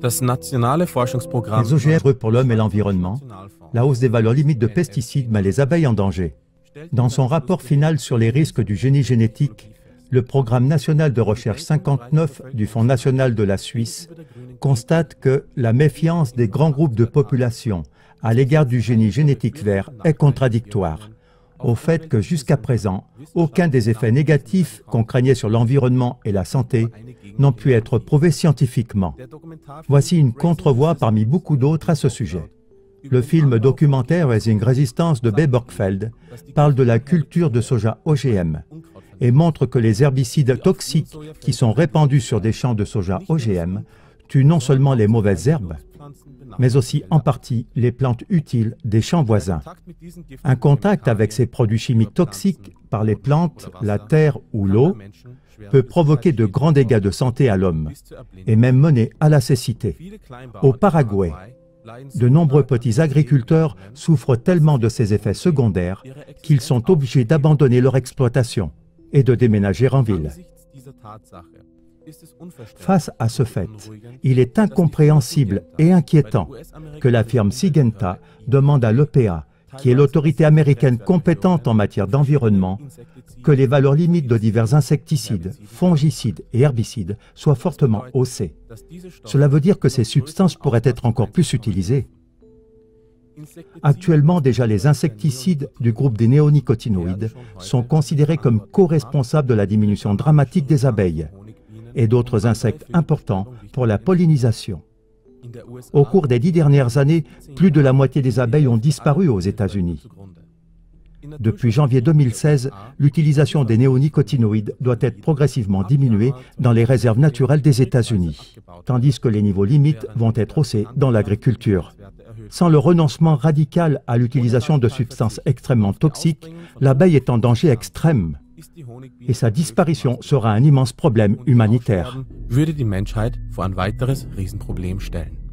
Les OGM pour l'homme et l'environnement, la hausse des valeurs limites de pesticides met les abeilles en danger. Dans son rapport final sur les risques du génie génétique, le Programme national de recherche 59 du Fonds national de la Suisse constate que la méfiance des grands groupes de population à l'égard du génie génétique vert est contradictoire au fait que jusqu'à présent, aucun des effets négatifs qu'on craignait sur l'environnement et la santé n'ont pu être prouvés scientifiquement. Voici une contre-voix parmi beaucoup d'autres à ce sujet. Le film documentaire Raising Resistance de Bay Borgfeld parle de la culture de soja OGM et montre que les herbicides toxiques qui sont répandus sur des champs de soja OGM tuent non seulement les mauvaises herbes, mais aussi en partie les plantes utiles des champs voisins. Un contact avec ces produits chimiques toxiques par les plantes, la terre ou l'eau peut provoquer de grands dégâts de santé à l'homme et même mener à la cécité. Au Paraguay, de nombreux petits agriculteurs souffrent tellement de ces effets secondaires qu'ils sont obligés d'abandonner leur exploitation et de déménager en ville. Face à ce fait, il est incompréhensible et inquiétant que la firme Syngenta demande à l'EPA, qui est l'autorité américaine compétente en matière d'environnement, que les valeurs limites de divers insecticides, fongicides et herbicides soient fortement haussées. Cela veut dire que ces substances pourraient être encore plus utilisées. Actuellement, déjà, les insecticides du groupe des néonicotinoïdes sont considérés comme co-responsables de la diminution dramatique des abeilles et d'autres insectes importants pour la pollinisation. Au cours des 10 dernières années, plus de la moitié des abeilles ont disparu aux États-Unis. Depuis janvier 2016, l'utilisation des néonicotinoïdes doit être progressivement diminuée dans les réserves naturelles des États-Unis, tandis que les niveaux limites vont être haussés dans l'agriculture. Sans le renoncement radical à l'utilisation de substances extrêmement toxiques, l'abeille est en danger extrême. Et sa disparition sera un immense problème humanitaire. Würde die Menschheit vor ein weiteres Riesenproblem stellen.